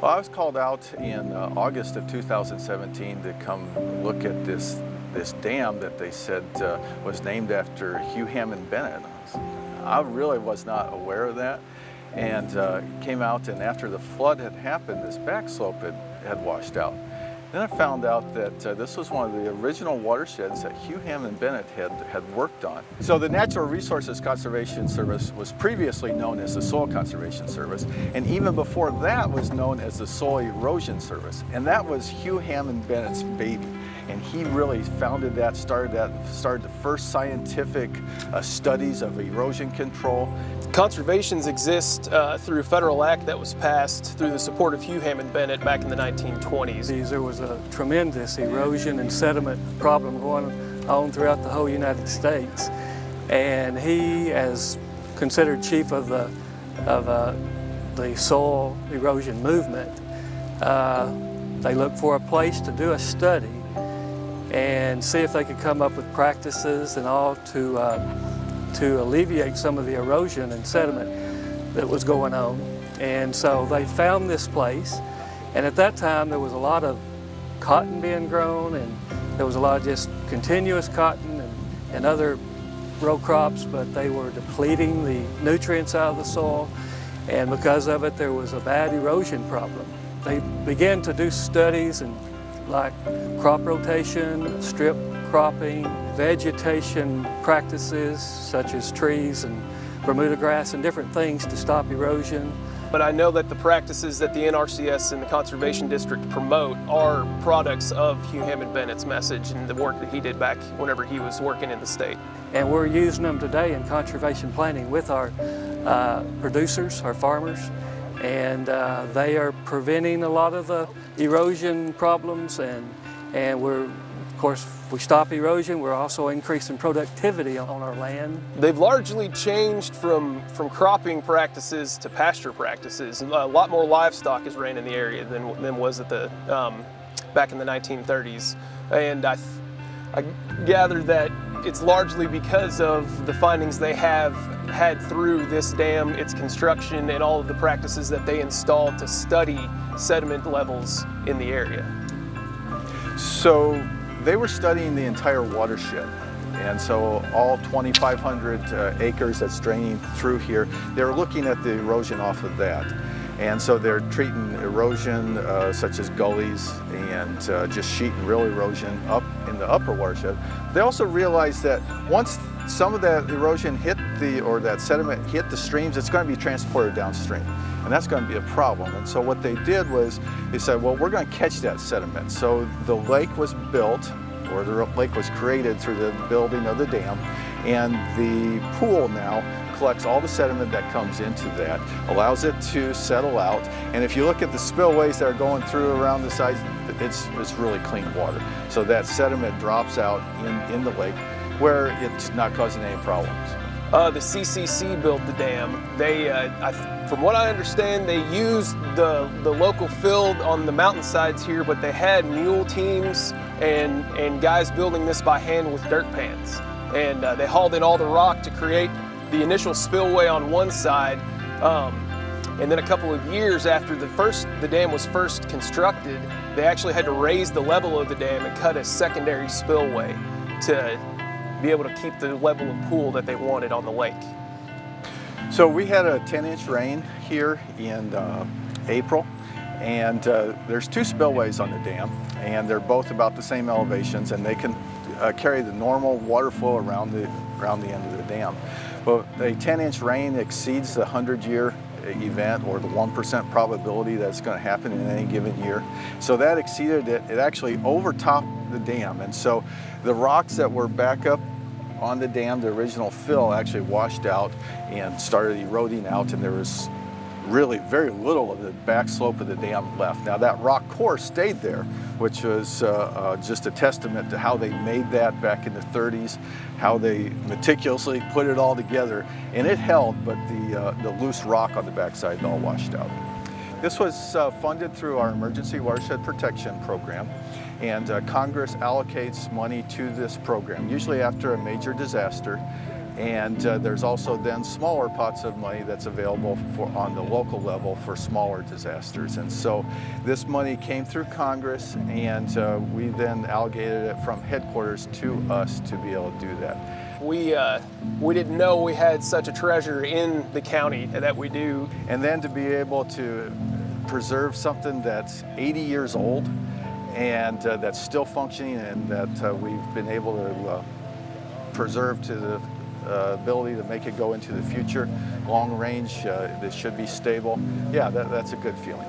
Well, I was called out in August of 2017 to come look at this dam that they said was named after Hugh Hammond Bennett. I really was not aware of that, and came out, and after the flood had happened, this back slope had washed out. Then I found out that this was one of the original watersheds that Hugh Hammond Bennett had worked on. So the Natural Resources Conservation Service was previously known as the Soil Conservation Service, and even before that was known as the Soil Erosion Service. And that was Hugh Hammond Bennett's baby. And he really founded that, started the first scientific studies of erosion control. Conservations exist through a federal act that was passed through the support of Hugh Hammond Bennett back in the 1920s. There was a tremendous erosion and sediment problem going on throughout the whole United States. And he, as considered chief of the soil erosion movement, they looked for a place to do a study and see if they could come up with practices and all to alleviate some of the erosion and sediment that was going on. And so they found this place, and at that time there was a lot of cotton being grown, and there was a lot of just continuous cotton and other row crops, but they were depleting the nutrients out of the soil, and because of it there was a bad erosion problem. They began to do studies and like crop rotation, strip cropping, vegetation practices such as trees and Bermuda grass and different things to stop erosion. But I know that the practices that the NRCS and the Conservation District promote are products of Hugh Hammond Bennett's message and the work that he did back whenever he was working in the state. And we're using them today in conservation planning with our producers, our farmers, and they are preventing a lot of the erosion problems, and we're, of course, if we stop erosion, we're also increasing productivity on our land. They've largely changed from cropping practices to pasture practices. A lot more livestock is ran in the area than was at the back in the 1930s, and I gather that it's largely because of the findings they have had through this dam, its construction, and all of the practices that they installed to study sediment levels in the area. So they were studying the entire watershed. And so all 2,500 acres that's draining through here, they're looking at the erosion off of that. And so they're treating erosion such as gullies and just sheet and rill erosion up in the upper watershed. They also realized that once some of that erosion hit or that sediment hit the streams, it's going to be transported downstream. And that's going to be a problem. And so what they did was they said, well, we're going to catch that sediment. So the lake was built, or the lake was created through the building of the dam, and the pool now collects all the sediment that comes into that, allows it to settle out, and if you look at the spillways that are going through around the sides, it's really clean water. So that sediment drops out in the lake where it's not causing any problems. The CCC built the dam. They, from what I understand, they used the local field on the mountainsides here, but they had mule teams and guys building this by hand with dirt pans. And they hauled in all the rock to create the initial spillway on one side. And then a couple of years after the dam was first constructed, they actually had to raise the level of the dam and cut a secondary spillway to be able to keep the level of pool that they wanted on the lake. So we had a 10-inch rain here in April, and there's two spillways on the dam, and they're both about the same elevations, and they can carry the normal water flow around the end of the dam. But a 10-inch rain exceeds the 100-year event, or the 1% probability that's going to happen in any given year. So that exceeded it. It actually overtopped the dam, and so the rocks that were back up on the dam, the original fill, actually washed out and started eroding out, and there was really very little of the back slope of the dam left. Now that rock core stayed there, which was just a testament to how they made that back in the 30s, how they meticulously put it all together, and it held, but the loose rock on the backside all washed out. This was funded through our Emergency Watershed Protection Program, and Congress allocates money to this program, usually after a major disaster. And there's also then smaller pots of money that's available on the local level for smaller disasters. And so this money came through Congress, and we then allocated it from headquarters to us to be able to do that. We didn't know we had such a treasure in the county that we do. And then to be able to preserve something that's 80 years old and that's still functioning, and that we've been able to preserve to the ability to make it go into the future, long range, this should be stable. Yeah, that's a good feeling.